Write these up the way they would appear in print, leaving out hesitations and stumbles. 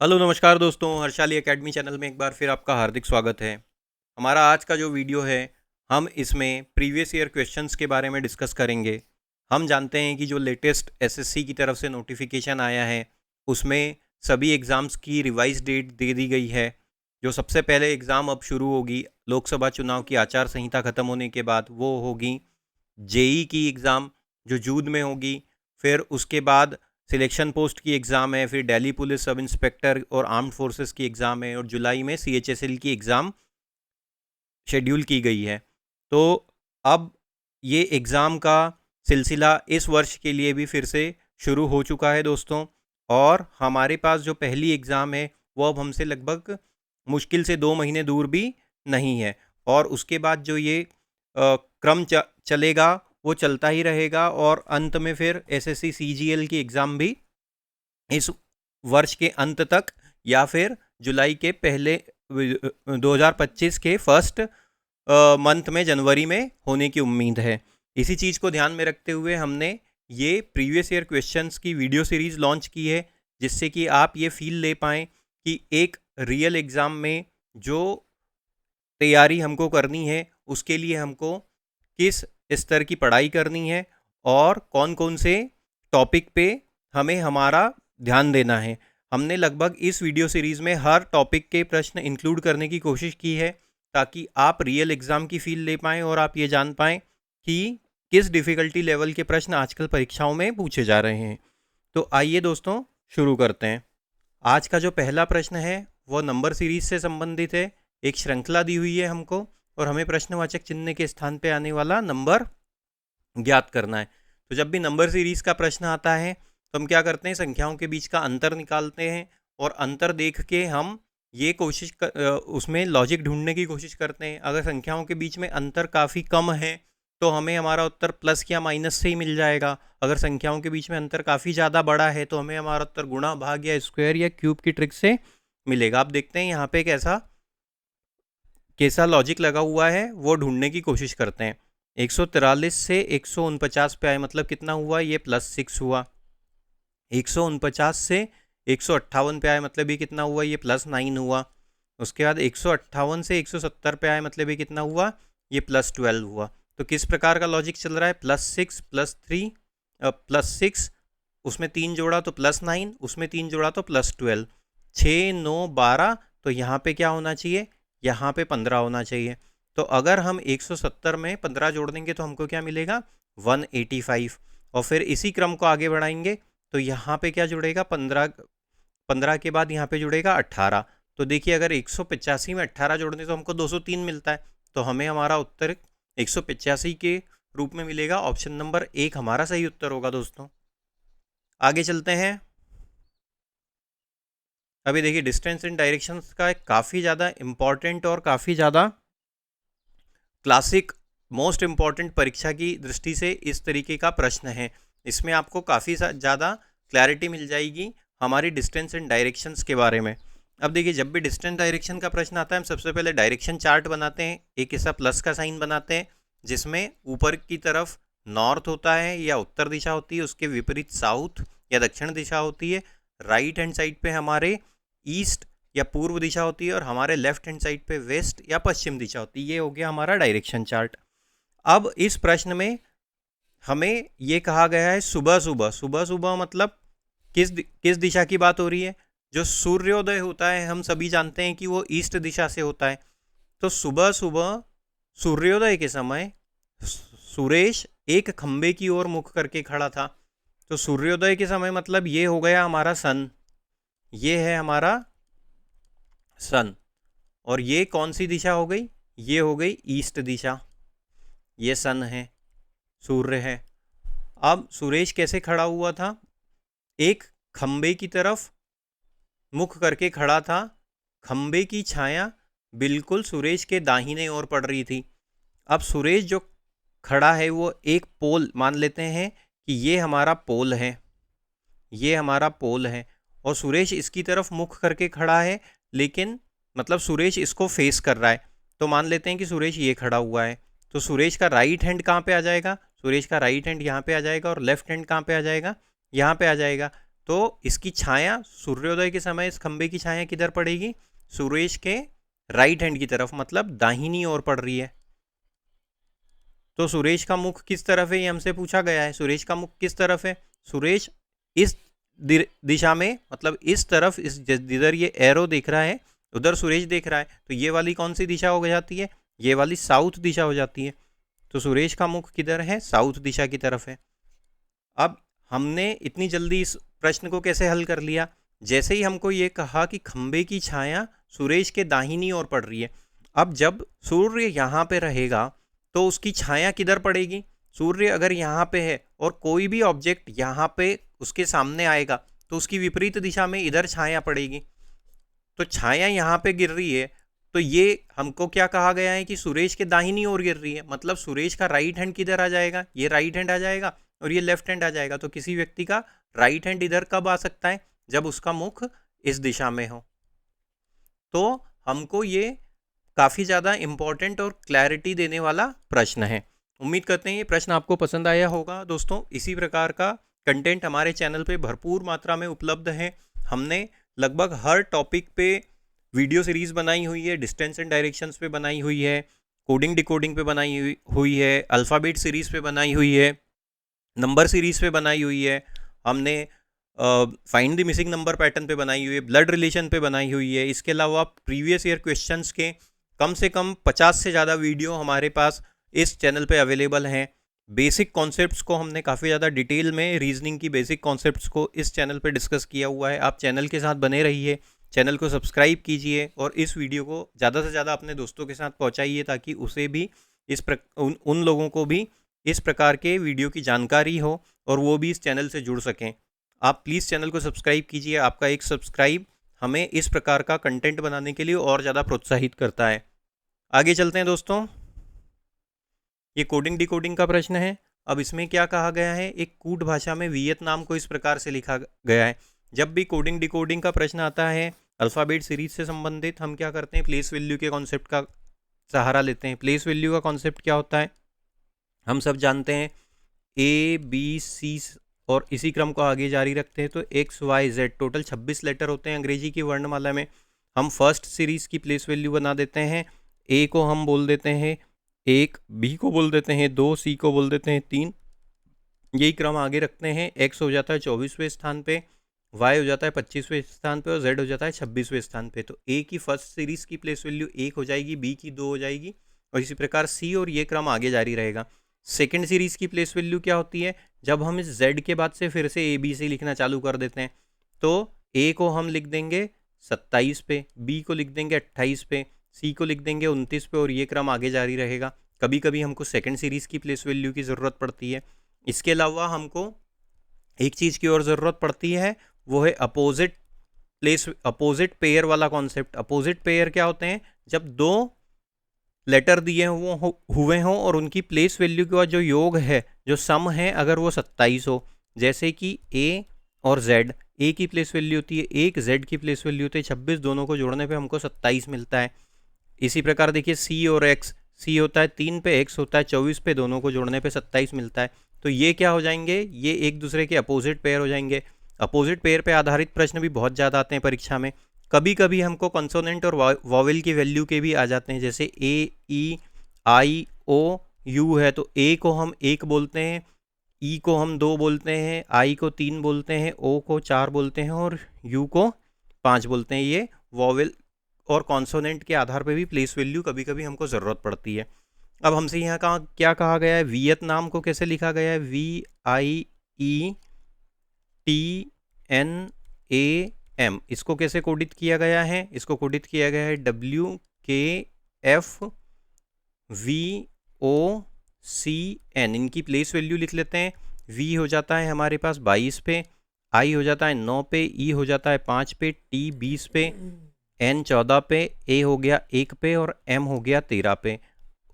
Hello नमस्कार दोस्तों, Harshali academy channel में एक बार फिर आपका हार्दिक स्वागत है। हमारा आज का जो वीडियो है, हम इसमें प्रीवियस ईयर क्वेश्चंस के बारे में डिस्कस करेंगे। हम जानते हैं कि जो लेटेस्ट एसएससी की तरफ से नोटिफिकेशन आया है, उसमें सभी एग्ज़ाम्स की रिवाइज डेट दे दी गई है। जो सबसे पहले एग्ज़ाम अब शुरू होगी लोकसभा चुनाव की आचार संहिता ख़त्म होने के बाद, वो होगी जेई की एग्ज़ाम, जो जून में होगी। फिर उसके बाद सिलेक्शन पोस्ट की एग्ज़ाम है, फिर दिल्ली पुलिस सब इंस्पेक्टर और आर्म्ड फोर्सेस की एग्ज़ाम है, और जुलाई में सीएचएसएल की एग्ज़ाम शेड्यूल की गई है। तो अब ये एग्ज़ाम का सिलसिला इस वर्ष के लिए भी फिर से शुरू हो चुका है दोस्तों। और हमारे पास जो पहली एग्ज़ाम है वो अब हमसे लगभग मुश्किल से 2 महीने दूर भी नहीं है। और उसके बाद जो ये क्रम चलेगा वो चलता ही रहेगा, और अंत में फिर एसएससी सीजीएल की एग्ज़ाम भी इस वर्ष के अंत तक या फिर जुलाई के पहले 2025 के फर्स्ट मंथ में, जनवरी में होने की उम्मीद है। इसी चीज़ को ध्यान में रखते हुए हमने ये प्रीवियस ईयर क्वेश्चंस की वीडियो सीरीज़ लॉन्च की है, जिससे कि आप ये फील ले पाएँ कि एक रियल एग्ज़ाम में जो तैयारी हमको करनी है, उसके लिए हमको किस स्तर की पढ़ाई करनी है और कौन कौन से टॉपिक पे हमें हमारा ध्यान देना है। हमने लगभग इस वीडियो सीरीज़ में हर टॉपिक के प्रश्न इंक्लूड करने की कोशिश की है, ताकि आप रियल एग्ज़ाम की फील ले पाएँ और आप ये जान पाएँ कि किस डिफ़िकल्टी लेवल के प्रश्न आजकल परीक्षाओं में पूछे जा रहे हैं। तो आइए दोस्तों, शुरू करते हैं। आज का जो पहला प्रश्न है वो नंबर सीरीज़ से संबंधित है। एक श्रृंखला दी हुई है हमको, और हमें प्रश्नवाचक चिन्ह के स्थान पे आने वाला नंबर ज्ञात करना है। तो जब भी नंबर सीरीज़ का प्रश्न आता है तो हम क्या करते हैं, संख्याओं के बीच का अंतर निकालते हैं, और अंतर देख के हम ये उसमें लॉजिक ढूंढने की कोशिश करते हैं। अगर संख्याओं के बीच में अंतर काफ़ी कम है तो हमें हमारा उत्तर प्लस या माइनस से ही मिल जाएगा। अगर संख्याओं के बीच में अंतर काफ़ी ज़्यादा बड़ा है तो हमें हमारा उत्तर गुणा, भाग या स्क्वायर या क्यूब की ट्रिक से मिलेगा। आप देखते हैं यहाँ पे कैसा लॉजिक लगा हुआ है, वो ढूंढने की कोशिश करते हैं। 143 से 149 पे आए, मतलब कितना हुआ, ये +6 हुआ। 149 से 158 पे आए, मतलब ये कितना हुआ, ये +9 हुआ। उसके बाद 158 से 170 पे आए, मतलब ये कितना हुआ, ये +12 हुआ। तो किस प्रकार का लॉजिक चल रहा है, +6 +3 +6, उसमें 3 जोड़ा तो +9, उसमें 3 जोड़ा तो +12, 6 9 12। तो यहाँ पे क्या होना चाहिए, यहाँ पे 15 होना चाहिए। तो अगर हम 170 में 15 जोड़ देंगे तो हमको क्या मिलेगा, 185। और फिर इसी क्रम को आगे बढ़ाएंगे तो यहाँ पे क्या जुड़ेगा, 15 के बाद यहाँ पे जुड़ेगा 18। तो देखिए, अगर 185 में 18 जोड़ने तो हमको 203 मिलता है, तो हमें हमारा उत्तर 185 के रूप में मिलेगा। ऑप्शन नंबर 1 हमारा सही उत्तर होगा दोस्तों। आगे चलते हैं। अभी देखिए, डिस्टेंस एंड डायरेक्शंस का एक काफ़ी ज़्यादा इम्पॉर्टेंट और काफ़ी ज़्यादा क्लासिक, मोस्ट इम्पॉर्टेंट परीक्षा की दृष्टि से इस तरीके का प्रश्न है। इसमें आपको काफ़ी ज़्यादा क्लैरिटी मिल जाएगी हमारी डिस्टेंस एंड डायरेक्शंस के बारे में। अब देखिए, जब भी डिस्टेंस डायरेक्शन का प्रश्न आता है, हम सबसे पहले डायरेक्शन चार्ट बनाते हैं। एक ऐसा प्लस का साइन बनाते हैं जिसमें ऊपर की तरफ नॉर्थ होता है या उत्तर दिशा होती है, उसके विपरीत साउथ या दक्षिण दिशा होती है। राइट हैंड साइड पे हमारे ईस्ट या पूर्व दिशा होती है, और हमारे लेफ्ट हैंड साइड पे वेस्ट या पश्चिम दिशा होती है। ये हो गया हमारा डायरेक्शन चार्ट। अब इस प्रश्न में हमें ये कहा गया है सुबह सुबह। सुबह सुबह मतलब किस दिशा की बात हो रही है, जो सूर्योदय होता है हम सभी जानते हैं कि वो ईस्ट दिशा से होता है। तो सुबह सुबह सूर्योदय के समय सुरेश एक खंबे की ओर मुख करके खड़ा था। तो सूर्योदय के समय मतलब ये हो गया हमारा सन, ये है हमारा सन। और ये कौन सी दिशा हो गई, ये हो गई ईस्ट दिशा। ये सन है, सूर्य है। अब सुरेश कैसे खड़ा हुआ था, एक खंबे की तरफ मुख करके खड़ा था। खंबे की छाया बिल्कुल सुरेश के दाहिने ओर पड़ रही थी। अब सुरेश जो खड़ा है वो एक पोल, मान लेते हैं कि ये हमारा पोल है, ये हमारा पोल है, और सुरेश इसकी तरफ मुख करके खड़ा है, लेकिन मतलब सुरेश इसको फेस कर रहा है। तो मान लेते हैं कि सुरेश ये खड़ा हुआ है। तो सुरेश का राइट हैंड कहाँ पे आ जाएगा, सुरेश का राइट हैंड यहाँ पे आ जाएगा, और लेफ्ट हैंड कहाँ पे आ जाएगा, यहाँ पे आ जाएगा। तो इसकी छाया सूर्योदय के समय इस खंबे की छाया किधर पड़ेगी? सुरेश के राइट हैंड की तरफ, मतलब दाहिनी ओर पड़ रही है। तो सुरेश का मुख किस तरफ है ये हमसे पूछा गया है। सुरेश का मुख किस तरफ है? सुरेश इस दिशा में, मतलब इस तरफ, इस जिधर ये एरो दिख रहा है उधर सुरेश देख रहा है। तो ये वाली कौन सी दिशा हो जाती है? ये वाली साउथ दिशा हो जाती है। तो सुरेश का मुख किधर है? साउथ दिशा की तरफ है। अब हमने इतनी जल्दी इस प्रश्न को कैसे हल कर लिया? जैसे ही हमको ये कहा कि खंबे की छाया सुरेश के दाहिनी ओर पड़ रही है। अब जब सूर्य यहाँ पे रहेगा तो उसकी छाया किधर पड़ेगी? सूर्य अगर यहाँ पे है और कोई भी ऑब्जेक्ट यहाँ पे उसके सामने आएगा तो उसकी विपरीत दिशा में इधर छाया पड़ेगी। तो छाया यहाँ पे गिर रही है, तो ये हमको क्या कहा गया है कि सुरेश के दाहिनी ओर गिर रही है। मतलब सुरेश का राइट हैंड किधर आ जाएगा? ये राइट हैंड आ जाएगा और ये लेफ्ट हैंड आ जाएगा। तो किसी व्यक्ति का राइट हैंड इधर कब आ सकता है? जब उसका मुख इस दिशा में हो। तो हमको ये काफ़ी ज़्यादा इम्पोर्टेंट और क्लैरिटी देने वाला प्रश्न है। उम्मीद करते हैं ये प्रश्न आपको पसंद आया होगा। दोस्तों, इसी प्रकार का कंटेंट हमारे चैनल पे भरपूर मात्रा में उपलब्ध है। हमने लगभग हर टॉपिक पे वीडियो सीरीज़ बनाई हुई है। डिस्टेंस एंड डायरेक्शंस पे बनाई हुई है, कोडिंग डिकोडिंग पे बनाई हुई है, अल्फ़ाबेट सीरीज़ पे बनाई हुई है, नंबर सीरीज़ पे बनाई हुई है, हमने find the missing number pattern पे बनाई हुई है, ब्लड रिलेशन पे बनाई हुई है। इसके अलावा प्रीवियस ईयर क्वेश्चंस के कम से कम 50 से ज़्यादा वीडियो हमारे पास इस चैनल पे अवेलेबल हैं। बेसिक कॉन्सेप्ट्स को हमने काफ़ी ज़्यादा डिटेल में, रीजनिंग की बेसिक कॉन्सेप्ट्स को इस चैनल पे डिस्कस किया हुआ है। आप चैनल के साथ बने रहिए, चैनल को सब्सक्राइब कीजिए और इस वीडियो को ज़्यादा से ज़्यादा अपने दोस्तों के साथ पहुँचाइए ताकि उसे भी उन लोगों को भी इस प्रकार के वीडियो की जानकारी हो और वो भी इस चैनल से जुड़ सकें। आप प्लीज़ चैनल को सब्सक्राइब कीजिए। आपका एक सब्सक्राइब हमें इस प्रकार का कंटेंट बनाने के लिए और ज़्यादा प्रोत्साहित करता है। आगे चलते हैं दोस्तों। ये कोडिंग डिकोडिंग का प्रश्न है। अब इसमें क्या कहा गया है? एक कूट भाषा में वियतनाम को इस प्रकार से लिखा गया है। जब भी कोडिंग डिकोडिंग का प्रश्न आता है अल्फ़ाबेट सीरीज से संबंधित, हम क्या करते हैं? प्लेस वैल्यू के कॉन्सेप्ट का सहारा लेते हैं। प्लेस वैल्यू का कॉन्सेप्ट क्या होता है? हम सब जानते हैं, ABC और इसी क्रम को आगे जारी रखते हैं तो XYZ टोटल 26 लेटर होते हैं अंग्रेजी की वर्णमाला में। हम फर्स्ट सीरीज़ की प्लेस वैल्यू बना देते हैं। A को हम बोल देते हैं 1, B को बोल देते हैं 2, C को बोल देते हैं 3, यही क्रम आगे रखते हैं। X हो जाता है 24वें स्थान पे, Y हो जाता है 25वें स्थान पे और Z हो जाता है 26वें स्थान पे। तो A की फर्स्ट सीरीज़ की प्लेस वैल्यू 1 हो जाएगी, B की 2 हो जाएगी और इसी प्रकार C और ये क्रम आगे जारी रहेगा। सेकेंड सीरीज़ की प्लेस वैल्यू क्या होती है? जब हम इस Z के बाद से फिर से ABC लिखना चालू कर देते हैं तो A को हम लिख देंगे 27 पे, B को लिख देंगे 28 पे, C को लिख देंगे 29 पे और ये क्रम आगे जारी रहेगा। कभी कभी हमको सेकेंड सीरीज़ की प्लेस वैल्यू की ज़रूरत पड़ती है। इसके अलावा हमको एक चीज़ की और ज़रूरत पड़ती है, वो है अपोजिट पेयर वाला कॉन्सेप्ट। अपोजिट पेयर क्या होते हैं? जब दो लेटर दिए हुए हों और उनकी प्लेस वैल्यू के बाद जो योग है, जो सम है, अगर वो 27 हो। जैसे कि A और Z, A की प्लेस वैल्यू होती है 1, Z की प्लेस वैल्यू होती है 26, दोनों को जोड़ने पे हमको 27 मिलता है। इसी प्रकार देखिए C और X, C होता है 3 पे, X होता है 24 पे, दोनों को जोड़ने पे 27 मिलता है। तो ये क्या हो जाएंगे? ये एक दूसरे के अपोजिट पेयर हो जाएंगे। अपोजिट पेयर पे आधारित प्रश्न भी बहुत ज़्यादा आते हैं परीक्षा में। कभी कभी हमको कंसोनेंट और वॉवेल की वैल्यू के भी आ जाते हैं। जैसे A, E, I, O, U है तो A को हम 1 बोलते हैं, E को हम 2 बोलते हैं, I को 3 बोलते हैं, O को 4 बोलते हैं और U को 5 बोलते हैं। ये वॉवेल और कॉन्सोनेंट के आधार पे भी प्लेस वैल्यू कभी कभी हमको ज़रूरत पड़ती है। अब हमसे यहाँ क्या कहा गया है? वियतनाम को कैसे लिखा गया है? VIETNAM। इसको कैसे कोडित किया गया है? इसको कोडित किया गया है WKFVOCN। इनकी प्लेस वैल्यू लिख लेते हैं। V हो जाता है हमारे पास 22 पे, I हो जाता है 9 पे, E हो जाता है 5 पे, T 20 पे, N 14 पे, A हो गया 1 पे और M हो गया 13 पे।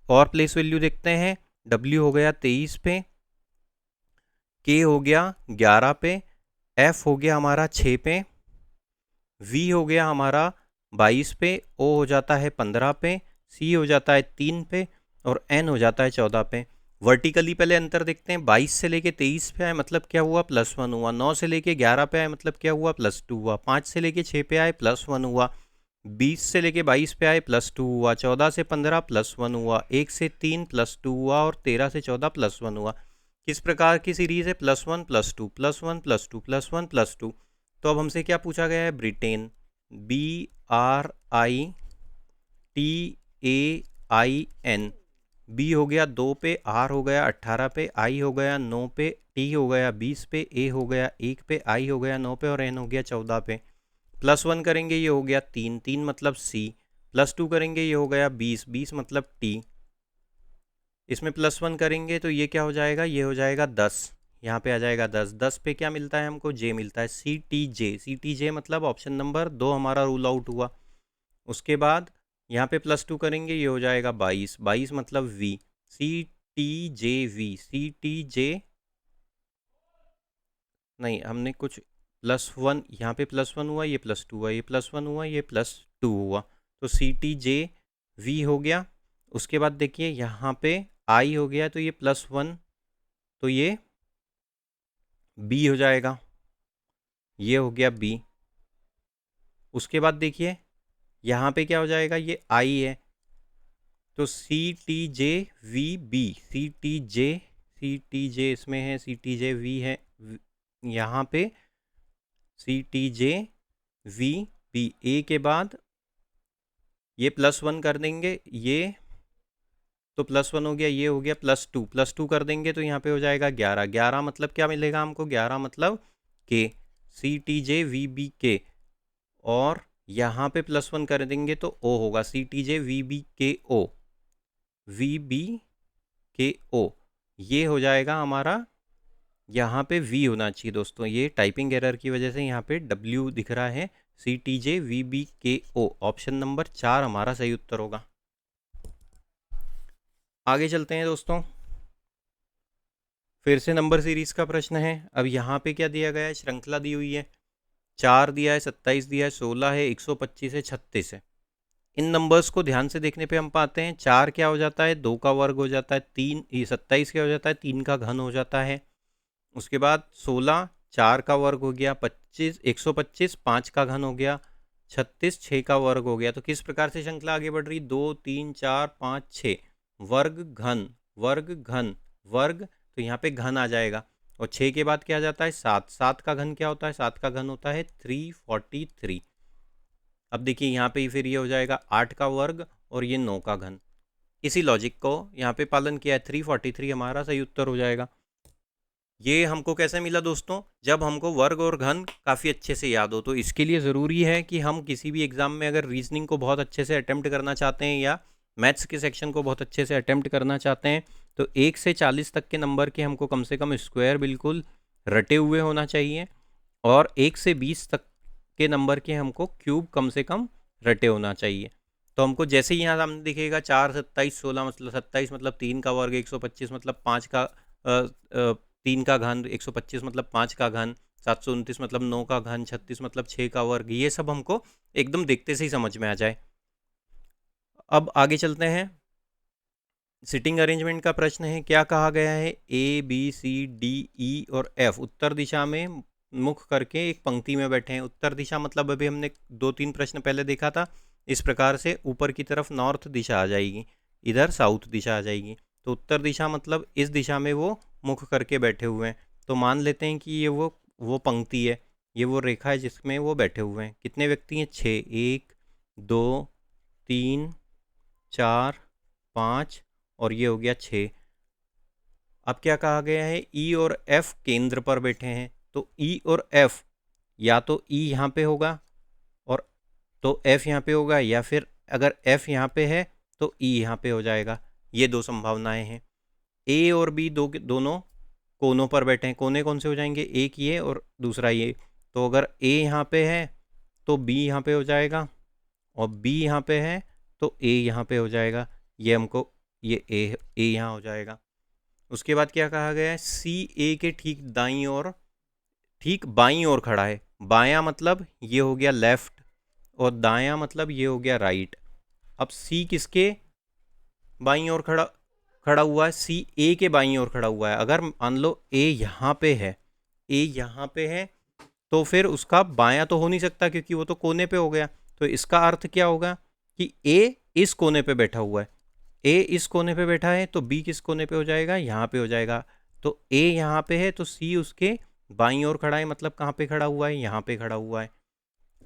और प्लेस वैल्यू देखते हैं। W हो गया 23 पे, K हो गया 11 पे, F हो गया हमारा 6 पे, V हो गया हमारा 22 पे, O हो जाता है 15 पे, C हो जाता है 3 पे और N हो जाता है 14 पे। वर्टिकली पहले अंतर देखते हैं। 22 से लेके 23 पे आए मतलब क्या हुआ, +1 हुआ। 9 से लेके 11 पे आए मतलब क्या हुआ, +2 हुआ। 5 से लेके 6 पे आए +1 हुआ। 20 से लेके 22 पे आए +2 हुआ। 14 से 15 +1 हुआ। 1 से 3 +2 हुआ और 13 से 14 +1 हुआ। किस प्रकार की सीरीज है, +1 +2 +1 +2 +1 +2। तो अब हमसे क्या पूछा गया है, ब्रिटेन, BRITAIN। बी हो गया 2 पे, आर हो गया 18 पे, आई हो गया 9 पे, टी हो गया 20 पे, ए हो गया 1 पे, आई हो गया 9 पे और एन हो गया 14 पे। +1 करेंगे ये हो गया 3, 3 मतलब सी। +2 करेंगे ये हो गया 20, 20 मतलब टी। इसमें +1 करेंगे तो ये क्या हो जाएगा, ये हो जाएगा 10। यहाँ पे आ जाएगा 10। 10 पे क्या मिलता है हमको, जे मिलता है, CTJ मतलब ऑप्शन नंबर 2 हमारा रूल आउट हुआ। उसके बाद यहाँ पे +2 करेंगे ये हो जाएगा 22, 22 मतलब वी, CTJ नहीं, हमने कुछ +1 यहाँ पे +1 हुआ, ये +2 हुआ, ये +1 हुआ, ये +2 हुआ, तो CTJ हो गया। उसके बाद देखिए यहाँ पे आई हो गया तो ये +1, तो ये बी हो जाएगा, ये हो गया बी। उसके बाद देखिए यहाँ पे क्या हो जाएगा, ये आई है तो CTJ CTJ इसमें है, CTJ है यहाँ पे, CTJ ए के बाद ये +1 कर देंगे, ये तो +1 हो गया, ये हो गया +2 कर देंगे तो यहाँ पे हो जाएगा 11, 11 मतलब क्या मिलेगा हमको, 11 मतलब के, CTJ और यहाँ पे +1 कर देंगे तो ओ होगा, CTJ VBKO, ये हो जाएगा हमारा, यहाँ पे V होना चाहिए दोस्तों, ये टाइपिंग एरर की वजह से यहाँ पे W दिख रहा है। CTJ ऑप्शन नंबर 4 हमारा सही उत्तर होगा। आगे चलते हैं दोस्तों, फिर से नंबर सीरीज का प्रश्न है। अब यहाँ पे क्या दिया गया है, श्रृंखला दी हुई है, 4 दिया है, 27 दिया है, 16 है, 125 है, 36 है। इन नंबर्स को ध्यान से देखने पे हम पाते हैं 4 क्या हो जाता है, 2 का वर्ग हो जाता है, 3 ये 27 क्या हो जाता है, 3 का घन हो जाता है। उसके बाद 16 4 का वर्ग हो गया, 125 5 का घन हो गया, 36 6 का वर्ग हो गया। तो किस प्रकार से श्रृंखला आगे बढ़ रही, 2 3 4 5 6, वर्ग घन वर्ग घन वर्ग, तो यहाँ पे घन आ जाएगा। और 6 के बाद क्या आ जाता है, 7, 7 का घन क्या होता है, 7 का घन होता है 343। अब देखिए यहाँ पे फिर ये हो जाएगा 8 का वर्ग और ये 9 का घन। इसी लॉजिक को यहाँ पे पालन किया है, 343 हमारा सही उत्तर हो जाएगा। ये हमको कैसे मिला दोस्तों, जब हमको वर्ग और घन काफ़ी अच्छे से याद हो। तो इसके लिए ज़रूरी है कि हम किसी भी एग्ज़ाम में अगर रीजनिंग को बहुत अच्छे से अटैम्प्ट करना चाहते हैं या मैथ्स के सेक्शन को बहुत अच्छे से अटैम्प्ट करना चाहते हैं, तो 1 से 40 तक के नंबर के हमको कम से कम स्क्वायर बिल्कुल रटे हुए होना चाहिए, और 1 से 20 तक के नंबर के हमको क्यूब कम से कम रटे होना चाहिए। तो हमको जैसे ही यहाँ सामने दिखेगा 4 27 16 मतलब 27 मतलब 3 का वर्ग, 125 मतलब 5 का 3 का घन, 125 मतलब 5 का घन, 729 मतलब 9 का घन, 36 मतलब 6 का वर्ग, ये सब हमको एकदम देखते से ही समझ में आ जाए। अब आगे चलते हैं, सिटिंग अरेंजमेंट का प्रश्न है। क्या कहा गया है, ABCDE और F उत्तर दिशा में मुख करके एक पंक्ति में बैठे हैं। उत्तर दिशा मतलब अभी हमने 2-3 प्रश्न पहले देखा था, इस प्रकार से ऊपर की तरफ नॉर्थ दिशा आ जाएगी, इधर साउथ दिशा आ जाएगी। तो उत्तर दिशा मतलब इस दिशा में वो मुख करके बैठे हुए हैं, तो मान लेते हैं कि ये वो पंक्ति है, ये वो रेखा है जिसमें वो बैठे हुए हैं। कितने व्यक्ति हैं, 6, 1 2 3 4 5 और ये हो गया 6। अब क्या कहा गया है, ई और एफ केंद्र पर बैठे हैं, तो ई और एफ या तो ई यहाँ पे होगा और तो एफ यहाँ पे होगा, या फिर अगर एफ यहाँ पे है तो ई यहाँ पे हो जाएगा। ये दो संभावनाएं हैं। ए और बी दोनों कोनों पर बैठे हैं, कोने कौन से हो जाएंगे, एक ये और दूसरा ये। तो अगर ए यहाँ पे है तो बी यहाँ पे हो जाएगा, और बी यहाँ पे है तो ए यहाँ पे हो जाएगा। ये हमको ये ए यहाँ हो जाएगा। उसके बाद क्या कहा गया है, सी ए के ठीक बाईं ओर खड़ा है। बायां मतलब ये हो गया लेफ्ट और दायां मतलब ये हो गया राइट। अब सी किसके बाईं ओर खड़ा, खड़ा हुआ है, सी ए के बाईं ओर खड़ा हुआ है। अगर मान लो ए यहाँ पे है, ए यहाँ पे है, तो फिर उसका बायां तो हो नहीं सकता क्योंकि वो तो कोने पे हो गया। तो इसका अर्थ क्या होगा कि ए इस कोने पे बैठा हुआ है, ए इस कोने पे बैठा है, तो बी किस कोने पे हो जाएगा, यहाँ पे हो जाएगा। तो ए यहाँ पे है तो सी उसके बाईं ओर खड़ा है, मतलब कहाँ पे खड़ा हुआ है, यहाँ पे खड़ा हुआ है।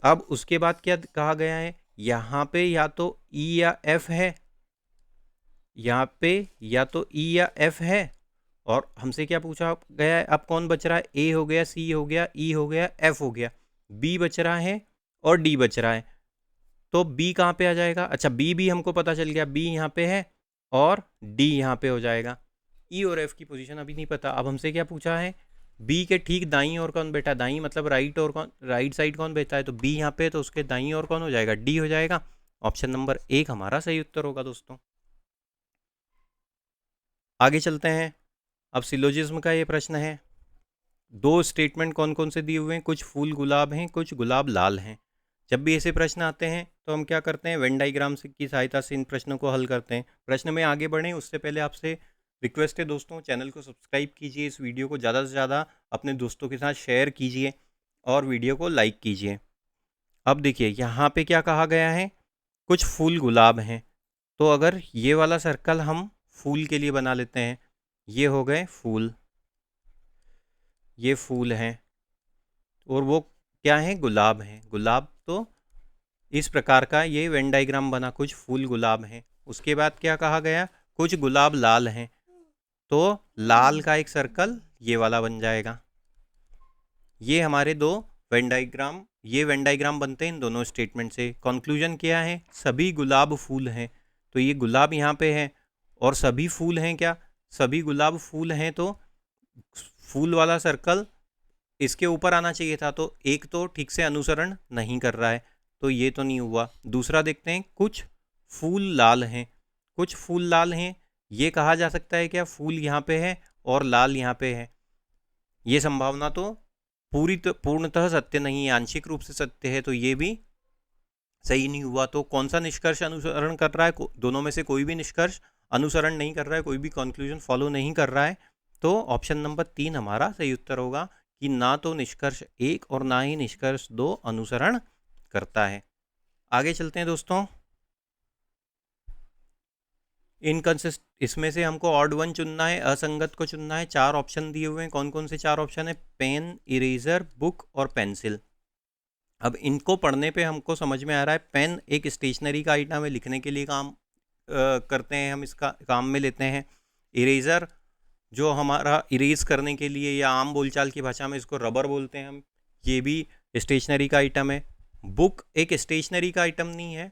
अब उसके बाद क्या कहा गया है, यहाँ पे या तो ई या एफ है, यहाँ पे या तो ई या एफ है, और हमसे क्या पूछा गया है, अब कौन बच रहा है, ए हो गया, सी हो गया, ई हो गया, एफ हो गया, बी बच रहा है और डी बच रहा है। तो बी कहाँ पे आ जाएगा, अच्छा बी भी हमको पता चल गया, बी यहाँ पे है और डी यहाँ पे हो जाएगा। ई और एफ की पोजीशन अभी नहीं पता। अब हमसे क्या पूछा है, बी के ठीक दाईं और कौन बैठा है, दाईं मतलब राइट, और कौन राइट साइड कौन बैठा है, तो बी यहाँ पे, तो उसके दाईं और कौन हो जाएगा, डी हो जाएगा। ऑप्शन नंबर 1 हमारा सही उत्तर होगा दोस्तों। आगे चलते हैं। अब सिलोजिज्म का ये प्रश्न है, दो स्टेटमेंट कौन कौन से दिए हुए हैं, कुछ फूल गुलाब हैं, कुछ गुलाब लाल हैं। जब भी ऐसे प्रश्न आते हैं तो हम क्या करते हैं, वेन डायग्राम की सहायता से इन प्रश्नों को हल करते हैं। प्रश्न में आगे बढ़ें उससे पहले आपसे रिक्वेस्ट है दोस्तों, चैनल को सब्सक्राइब कीजिए, इस वीडियो को ज़्यादा से ज़्यादा अपने दोस्तों के साथ शेयर कीजिए और वीडियो को लाइक कीजिए। अब देखिए यहाँ पे क्या कहा गया है, कुछ फूल गुलाब हैं, तो अगर ये वाला सर्कल हम फूल के लिए बना लेते हैं, ये हो गए फूल, ये फूल हैं, और वो क्या है, गुलाब हैं। गुलाब तो इस प्रकार का ये वेन डायग्राम बना, कुछ फूल गुलाब हैं। उसके बाद क्या कहा गया, कुछ गुलाब लाल हैं, तो लाल का एक सर्कल ये वाला बन जाएगा। ये हमारे दो वेन डायग्राम, ये वेन डायग्राम बनते हैं इन दोनों स्टेटमेंट से। कंक्लूजन क्या है, सभी गुलाब फूल हैं, तो ये गुलाब यहाँ पे है और सभी फूल हैं, क्या सभी गुलाब फूल हैं, तो फूल वाला सर्कल इसके ऊपर आना चाहिए था, तो एक तो ठीक से अनुसरण नहीं कर रहा है, तो ये तो नहीं हुआ। दूसरा देखते हैं, कुछ फूल लाल हैं, कुछ फूल लाल हैं, ये कहा जा सकता है क्या, फूल यहाँ पे है और लाल यहाँ पे है, ये संभावना तो पूर्णतः सत्य नहीं है, आंशिक रूप से सत्य है, तो ये भी सही नहीं हुआ। तो कौन सा निष्कर्ष अनुसरण कर रहा है, दोनों में से कोई भी निष्कर्ष अनुसरण नहीं कर रहा है, कोई भी कंक्लूजन फॉलो नहीं कर रहा है, तो ऑप्शन नंबर 3 हमारा सही उत्तर होगा कि ना तो निष्कर्ष 1 और ना ही निष्कर्ष 2 अनुसरण करता है। आगे चलते हैं दोस्तों। इनकंसिस्ट, इसमें से हमको ऑड वन चुनना है, असंगत को चुनना है। 4 ऑप्शन दिए हुए हैं, कौन कौन से 4 ऑप्शन है, पेन, इरेजर, बुक और पेंसिल। अब इनको पढ़ने पे हमको समझ में आ रहा है, पेन एक स्टेशनरी का आइटम है, लिखने के लिए काम करते हैं, हम इसका काम में लेते हैं। इरेजर जो हमारा इरेज करने के लिए, या आम बोलचाल की भाषा में इसको रबर बोलते हैं हम, ये भी स्टेशनरी का आइटम है। बुक एक स्टेशनरी का आइटम नहीं है,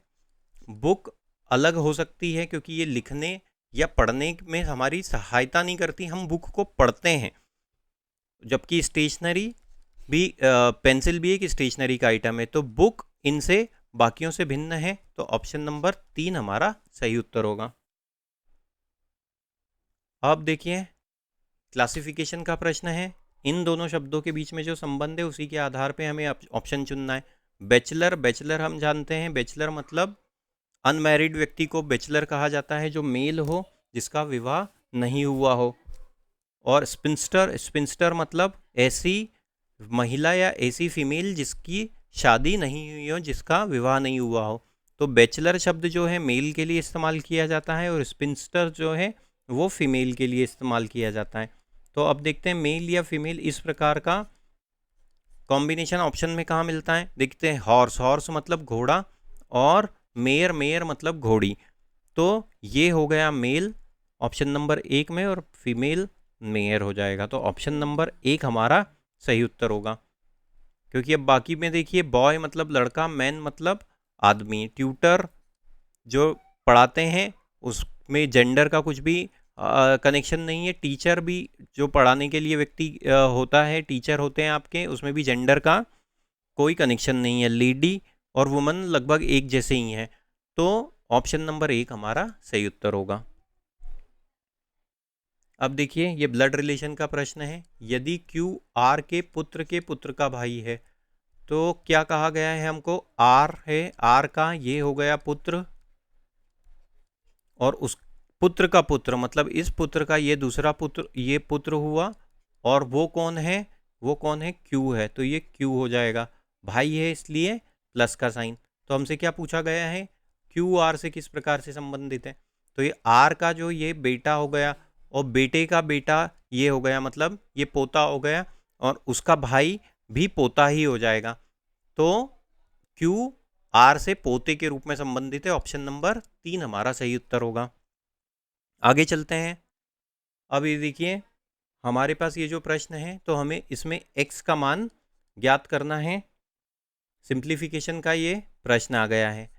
बुक अलग हो सकती है क्योंकि ये लिखने या पढ़ने में हमारी सहायता नहीं करती, हम बुक को पढ़ते हैं। जबकि स्टेशनरी भी, पेंसिल भी एक स्टेशनरी का आइटम है, तो बुक इनसे बाकियों से भिन्न है, तो ऑप्शन नंबर 3 हमारा सही उत्तर होगा। अब देखिए क्लासिफिकेशन का प्रश्न है, इन दोनों शब्दों के बीच में जो संबंध है उसी के आधार पे हमें ऑप्शन चुनना है। बैचलर, बैचलर हम जानते हैं, बैचलर मतलब अनमैरिड व्यक्ति को बैचलर कहा जाता है, जो मेल हो, जिसका विवाह नहीं हुआ हो। और स्पिंस्टर, स्पिंस्टर मतलब ऐसी महिला या ऐसी फीमेल जिसकी शादी नहीं हुई हो, जिसका विवाह नहीं हुआ हो। तो बैचलर शब्द जो है मेल के लिए इस्तेमाल किया जाता है, और स्पिंस्टर जो है वो फीमेल के लिए इस्तेमाल किया जाता है। तो अब देखते हैं मेल या फीमेल इस प्रकार का कॉम्बिनेशन ऑप्शन में कहाँ मिलता है। देखते हैं, हॉर्स, हॉर्स मतलब घोड़ा, और मेयर, मेयर मतलब घोड़ी। तो ये हो गया मेल ऑप्शन नंबर 1 में, और फीमेल मेयर हो जाएगा, तो ऑप्शन नंबर 1 हमारा सही उत्तर होगा। क्योंकि अब बाकी में देखिए, बॉय मतलब लड़का, मैन मतलब आदमी, ट्यूटर जो पढ़ाते हैं उसमें जेंडर का कुछ भी कनेक्शन नहीं है। टीचर भी जो पढ़ाने के लिए व्यक्ति होता है, टीचर होते हैं आपके, उसमें भी जेंडर का कोई कनेक्शन नहीं है। लेडी और वुमन लगभग एक जैसे ही हैं, तो ऑप्शन नंबर 1 हमारा सही उत्तर होगा। अब देखिए ये ब्लड रिलेशन का प्रश्न है, यदि Q R के पुत्र का भाई है, तो क्या कहा गया है हमको, R है, R का ये हो गया पुत्र, और उस पुत्र का पुत्र, मतलब इस पुत्र का ये दूसरा पुत्र, ये पुत्र हुआ, और वो कौन है, वो कौन है, क्यू है, तो ये क्यू हो जाएगा। भाई है इसलिए प्लस का साइन। तो हमसे क्या पूछा गया है, क्यू आर से किस प्रकार से संबंधित है, तो ये आर का जो ये बेटा हो गया और बेटे का बेटा ये हो गया, मतलब ये पोता हो गया, और उसका भाई भी पोता ही हो जाएगा। तो क्यू आर से पोते के रूप में संबंधित है। ऑप्शन नंबर 3 हमारा सही उत्तर होगा। आगे चलते हैं। अब ये देखिए, हमारे पास ये जो प्रश्न है, तो हमें इसमें x का मान ज्ञात करना है। सिंप्लीफिकेशन का ये प्रश्न आ गया है।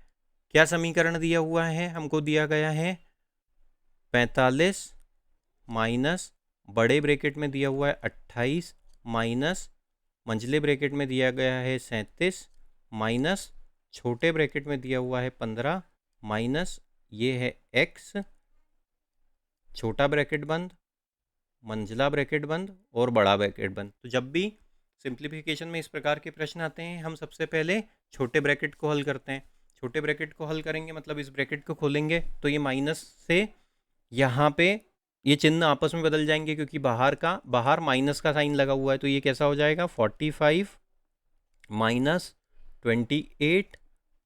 क्या समीकरण दिया हुआ है, हमको दिया गया है 45 माइनस बड़े ब्रैकेट में दिया हुआ है 28 माइनस मंझले ब्रैकेट में दिया गया है 37 माइनस छोटे ब्रैकेट में दिया हुआ है 15 माइनस ये है x, छोटा ब्रैकेट बंद, मंझला ब्रैकेट बंद और बड़ा ब्रैकेट बंद। तो जब भी सिंप्लीफिकेशन में इस प्रकार के प्रश्न आते हैं, हम सबसे पहले छोटे ब्रैकेट को हल करते हैं। छोटे ब्रैकेट को हल करेंगे मतलब इस ब्रैकेट को खोलेंगे तो ये माइनस से यहाँ पे ये चिन्ह आपस में बदल जाएंगे, क्योंकि बाहर माइनस का साइन लगा हुआ है। तो ये कैसा हो जाएगा 45 माइनस 28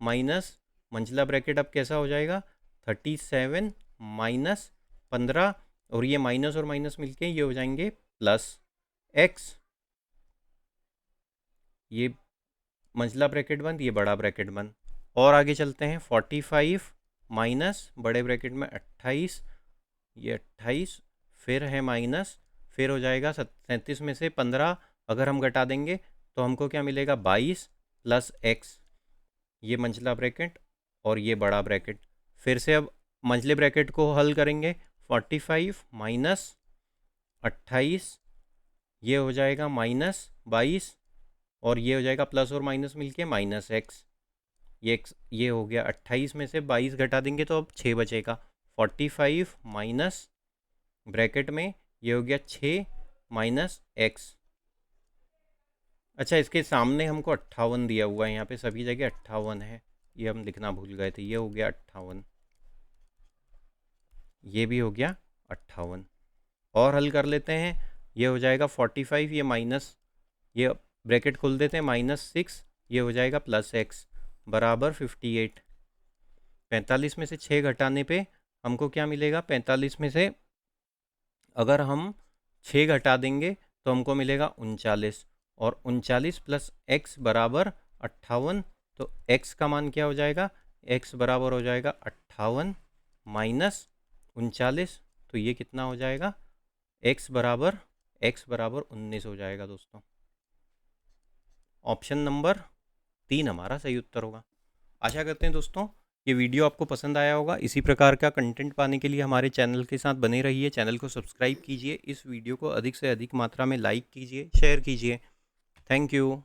माइनस मंझला ब्रैकेट अब कैसा हो जाएगा 37 माइनस 15, और ये माइनस और माइनस मिलके ये हो जाएंगे प्लस x, ये मंझला ब्रैकेट बंद, ये बड़ा ब्रैकेट बंद। और आगे चलते हैं 45 माइनस बड़े ब्रैकेट में 28, ये 28 फिर है माइनस, फिर हो जाएगा 37 में से 15 अगर हम घटा देंगे तो हमको क्या मिलेगा 22 प्लस x, ये मंझला ब्रैकेट और ये बड़ा ब्रैकेट। फिर से अब मंझले ब्रैकेट को हल करेंगे 45 माइनस 28, ये हो जाएगा माइनस 22, और ये हो जाएगा प्लस और माइनस मिलके माइनस x, ये हो गया 28 में से 22 घटा देंगे तो अब 6 बचेगा। 45 माइनस ब्रैकेट में ये हो गया 6 माइनस x। अच्छा, इसके सामने हमको 58 दिया हुआ है, यहाँ पे सभी जगह 58 है, ये हम लिखना भूल गए थे। ये हो गया 58, ये भी हो गया 58। और हल कर लेते हैं, ये हो जाएगा 45, ये माइनस, ये ब्रैकेट खोल देते हैं -6, ये हो जाएगा प्लस x बराबर 58। 45 में से 6 घटाने पे हमको क्या मिलेगा, 45 में से अगर हम 6 घटा देंगे तो हमको मिलेगा 39, और 39 प्लस x बराबर 58। तो x का मान क्या हो जाएगा, x बराबर हो जाएगा 58 माइनस 39, तो ये कितना हो जाएगा x बराबर 19 हो जाएगा दोस्तों। ऑप्शन नंबर 3 हमारा सही उत्तर होगा। आशा करते हैं दोस्तों ये वीडियो आपको पसंद आया होगा। इसी प्रकार का कंटेंट पाने के लिए हमारे चैनल के साथ बने रहिए। चैनल को सब्सक्राइब कीजिए, इस वीडियो को अधिक से अधिक मात्रा में लाइक कीजिए, शेयर कीजिए। Thank you.